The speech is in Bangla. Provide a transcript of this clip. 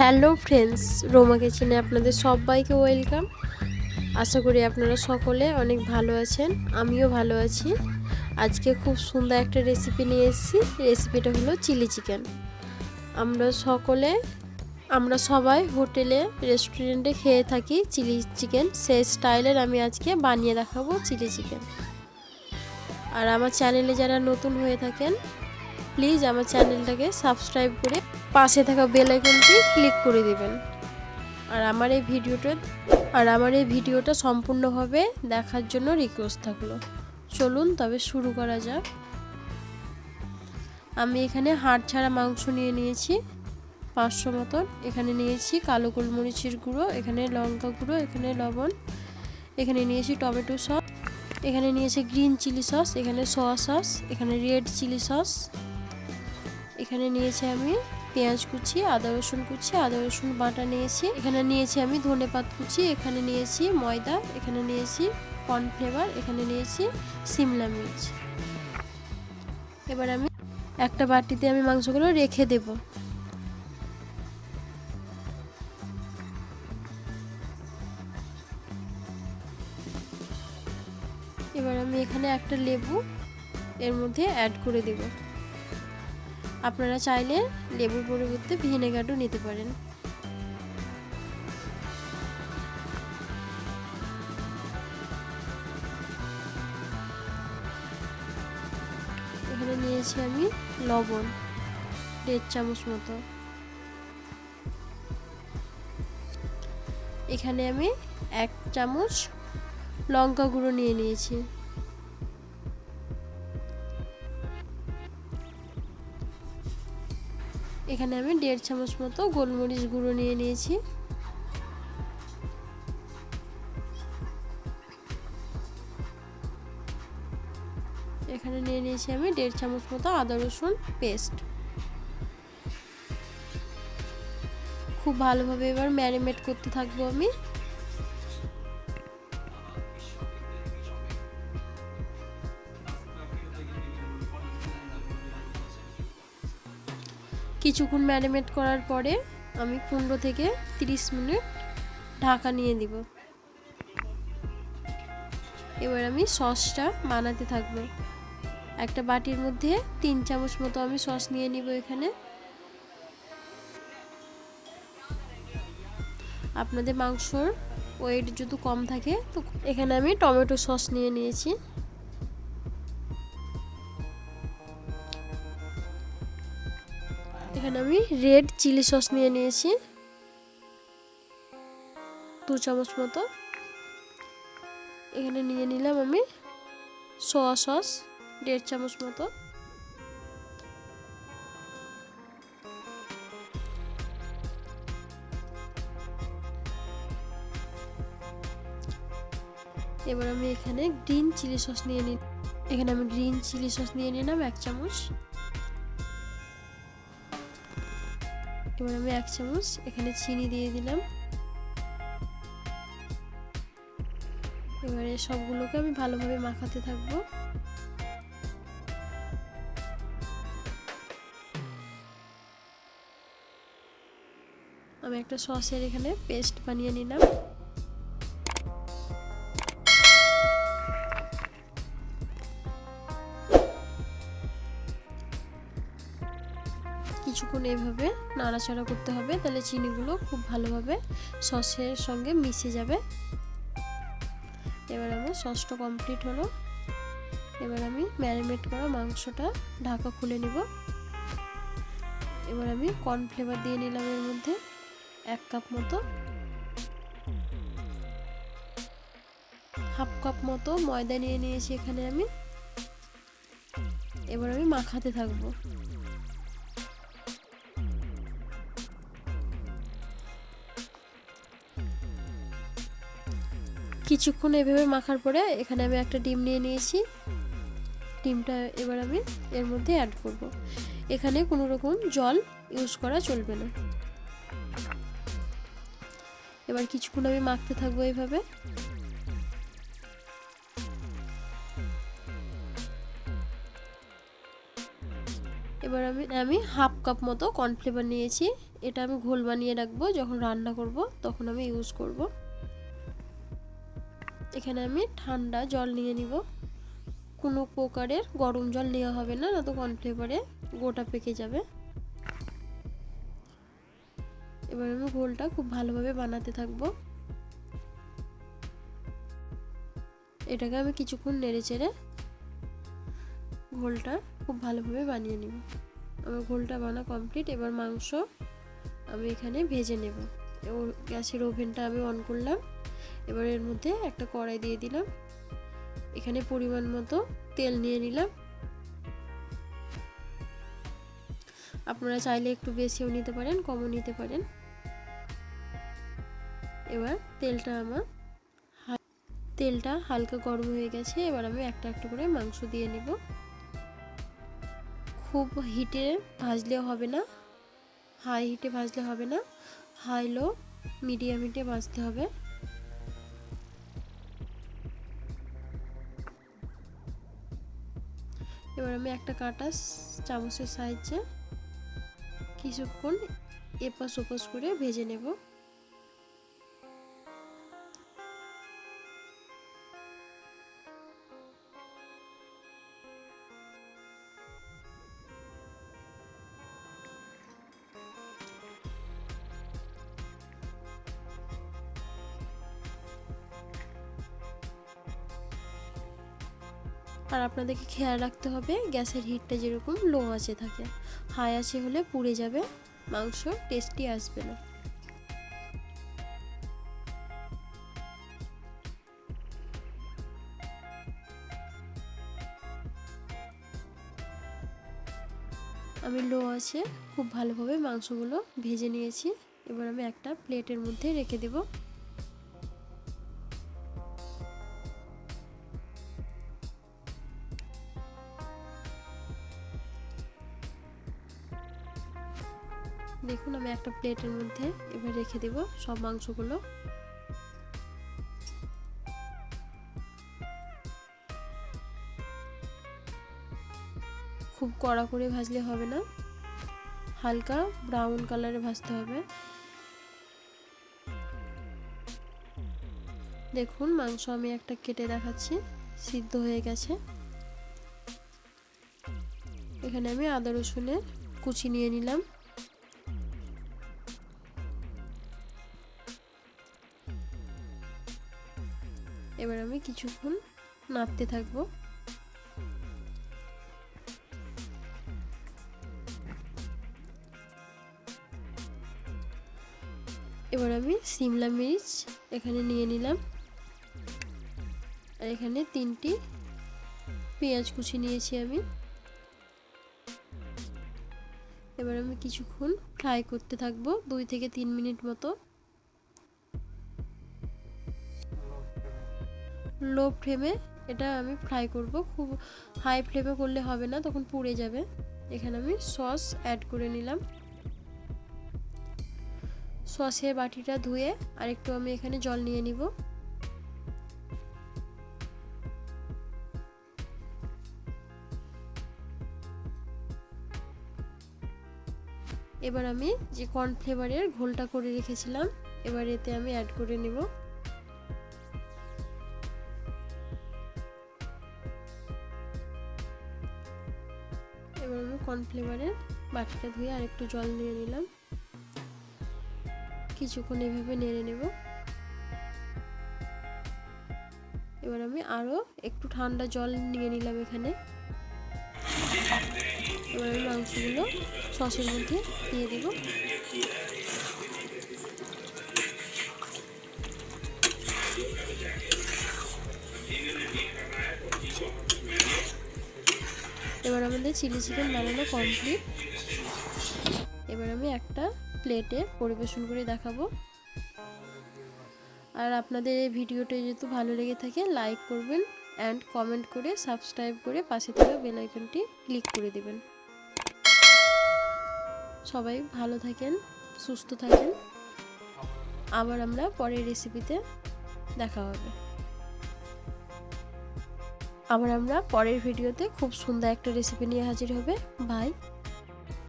হ্যালো ফ্রেন্ডস, রোমা কিচেনে আপনাদের সবাইকে ওয়েলকাম। আশা করি আপনারা সকলে অনেক ভালো আছেন, আমিও ভালো আছি। আজকে খুব সুন্দর একটা রেসিপি নিয়ে এসেছি। রেসিপিটা হলো চিলি চিকেন। আমরা সবাই হোটেলে রেস্টুরেন্টে খেয়ে থাকি চিলি চিকেন। সেই স্টাইলের আমি আজকে বানিয়ে দেখাবো চিলি চিকেন। আর আমার চ্যানেলে যারা নতুন হয়ে থাকেন, প্লিজ আমার চ্যানেলটাকে সাবস্ক্রাইব করে পাশে থাকা বেল আইকনটি ক্লিক করে দিবেন। আর আমার এই ভিডিওটা সম্পূর্ণভাবে দেখার জন্য রিকোয়েস্ট থাকলো। চলুন তবে শুরু করা যাক। আমি এখানে হাড় ছাড়া মাংস নিয়ে নিয়েছি 500 মতন। এখানে নিয়েছি কালো গোলমরিচের গুঁড়ো, এখানে লঙ্কা গুঁড়ো, এখানে লবণ, এখানে নিয়েছি টমেটো সস, এখানে নিয়েছি গ্রিন চিলি সস, এখানে সয়া সস, এখানে রেড চিলি সস, এখানে নিয়েছি আমি পেঁয়াজ কুচি, আদা রসুন বাটা নিয়েছি, এখানে নিয়েছি আমি ধনেপাতা কুচি, এখানে নিয়েছি ময়দা, এখানে নিয়েছি কর্নফ্লেভার, এখানে নিয়েছি সিমলা মির্চ। এবার আমি একটা বাটিতে আমি মাংসগুলো রেখে দেব। এবার আমি এখানে একটা লেবু এর মধ্যে অ্যাড করে দেব। আপনারা চাইলে লেবুর পরিবর্তে ভিনেগারও নিতে পারেন। এখানে নিয়েছি আমি লবণ 1.5 চামচ মতো। এখানে আমি 1 চামচ লঙ্কা গুঁড়ো নিয়ে নিয়েছি। এখানে আমি 1.5 চামচ মতো গোলমরিচ গুঁড়ো নিয়ে নিয়েছি। এখানে নিয়ে নিয়েছি আমি 1.5 চামচ মতো আদা রসুন পেস্ট। খুব ভালোভাবে এবার ম্যারিনেট করতে থাকবো আমি। কিছুক্ষণ ম্যারিনেট করার পরে আমি 15 থেকে 30 মিনিট ঢাকা নিয়ে দিব। এবার আমি সসটা বানাতে থাকবো। একটা বাটির মধ্যে 3 চামচ মতো আমি সস নিয়ে নিব। এখানে আপনাদের মাংসর ওয়েট যদি কম থাকে তো এখানে আমি টমেটো সস নিয়ে নিয়েছি। এখানে আমি রেড চিলি সস নিয়ে নিয়েছি 2 চামচ মতো। এখানে নিয়ে নিলাম আমি সয়া সস 1.5 চামচ মতো। এবার আমি এখানে গ্রিন চিলি সস নিয়ে নিলাম 1 চামচ। এবার আমি 1 চামচ এখানে চিনি দিয়ে দিলাম। এবারে সবগুলোকে আমি ভালোভাবে মাখাতে থাকবো। আমি একটা সসের এখানে পেস্ট বানিয়ে নিলাম। কিছুক্ষণ এইভাবে নাড়াচাড়া করতে হবে, তাহলে চিনিগুলো খুব ভালোভাবে সসের সঙ্গে মিশে যাবে। এবার আমার সসটা কমপ্লিট হলো। এবার আমি ম্যারিনেট করা মাংসটা ঢাকা খুলে নিব। এবার আমি কর্নফ্লেভার দিয়ে নিলাম এর মধ্যে 1 কাপ মতো। হাফ কাপ মতো ময়দা নিয়ে নিয়েছি এখানে আমি। এবার আমি মাখাতে থাকবো। কিছুক্ষণ এভাবে মাখার পরে এখানে আমি একটা ডিম নিয়ে নিয়েছি। ডিমটা এবার আমি এর মধ্যে অ্যাড করব। এখানে কোনো রকম জল ইউজ করা চলবে না। এবার কিছুক্ষণ আমি মাখতে থাকবো এইভাবে। এবার এবার আমি হাফ কাপ মতো কর্নফ্লেভার নিয়েছি। এটা আমি ঘোল বানিয়ে রাখবো, যখন রান্না করব তখন আমি ইউজ করব। এখানে আমি ঠান্ডা জল নিয়ে নিব। কোনো প্রকারের গরম জল নেওয়া হবে না, নয়তো কর্নফ্লেভারে গোটা পেকে যাবে। এবার আমি ঘোলটা খুব ভালোভাবে বানাতে থাকবো। এটাকে আমি কিছুক্ষণ নেড়েচেড়ে ঘোলটা খুব ভালোভাবে বানিয়ে নিব। আমার ঘোলটা বানা কমপ্লিট। এবার মাংস আমি এখানে ভেজে নেব। গ্যাসের ওভেনটা আমি অন করলাম। এবার এর মধ্যে একটা কড়াই দিয়ে দিলাম। এখানে পরিমাণ মতো তেল নিয়ে নিলাম। আপনারা চাইলে একটু বেশিও নিতে পারেন, কমও নিতে পারেন। এবার তেলটা হালকা গরম হয়ে গেছে। এবার আমি একটা একটা করে মাংস দিয়ে নেব। খুব হিটে ভাজলেও হবে না, হাই হিটে ভাজলে হবে না, হাই লো মিডিয়াম হিটে ভাজতে হবে। এবার আমি একটা কাঁটা চামচের সাহায্যে কিছুক্ষণ এপাশ ওপাশ করে ভেজে নেব। আর আপনাদেরকে খেয়াল রাখতে হবে গ্যাসের হিটটা যেরকম লো আঁচে থাকে, হাই আঁচে হলে পুড়ে যাবে, মাংস টেস্টি আসবে না। আমি লো আঁচে খুব ভালোভাবে মাংসগুলো ভেজে নিয়েছি। এবার আমি একটা প্লেটের মধ্যে রেখে দেব। দেখুন আমি একটা প্লেটের মধ্যে এবার রেখে দেব সব মাংসগুলো। খুব কড়া করে ভাজলে হবে না, হালকা ব্রাউন কালারে ভাজতে হবে। দেখুন মাংস আমি একটা কেটে দেখাচ্ছি, সিদ্ধ হয়ে গেছে। এখানে আমি আদা রসুনের কুচি নিয়ে নিলাম। এবার আমি কিছুক্ষণ নাড়তে থাকবো। এবার আমি সিমলা মির্চ এখানে নিয়ে নিলাম, আর এখানে 3টি পেঁয়াজ কুচি নিয়েছি আমি। এবার আমি কিছুক্ষণ ফ্রাই করতে থাকবো, 2 থেকে 3 মিনিট মতো। লো ফ্লেমে এটা আমি ফ্রাই করব, খুব হাই ফ্লেমে করলে হবে না, তখন পুড়ে যাবে। এখানে আমি সস অ্যাড করে নিলাম। সসের বাটিটা ধুয়ে আরেকটু আমি এখানে জল নিয়ে নিব। এবার আমি যে কর্নফ্লেভারের ঘোলটা করে রেখেছিলাম, এবার এতে আমি অ্যাড করে নিব। এবার আমি কর্নফ্লেভারের বাটিটা ধুয়ে আরেকটু জল নিয়ে নিলাম। কিছুক্ষণ এভাবে নেড়ে নেব। এবার আমি আরও একটু ঠান্ডা জল নিয়ে নিলাম এখানে। এবার আমি মাংসগুলো সসের মধ্যে দিয়ে দেব। এবার আমাদের চিলি চিকেন বানানো কমপ্লিট। এবার আমি একটা প্লেটে পরিবেশন করে দেখাবো। আর আপনাদের এই ভিডিওটা যদি ভালো লেগে থাকে লাইক করবেন অ্যান্ড কমেন্ট করে সাবস্ক্রাইব করে পাশে থাকা বেল আইকনটি ক্লিক করে দেবেন। সবাই ভালো থাকেন, সুস্থ থাকেন। আবার আমরা পরের রেসিপিতে দেখা হবে। আবার আমরা পরের ভিডিওতে খুব সুন্দর একটা রেসিপি নিয়ে হাজির হবে। বাই।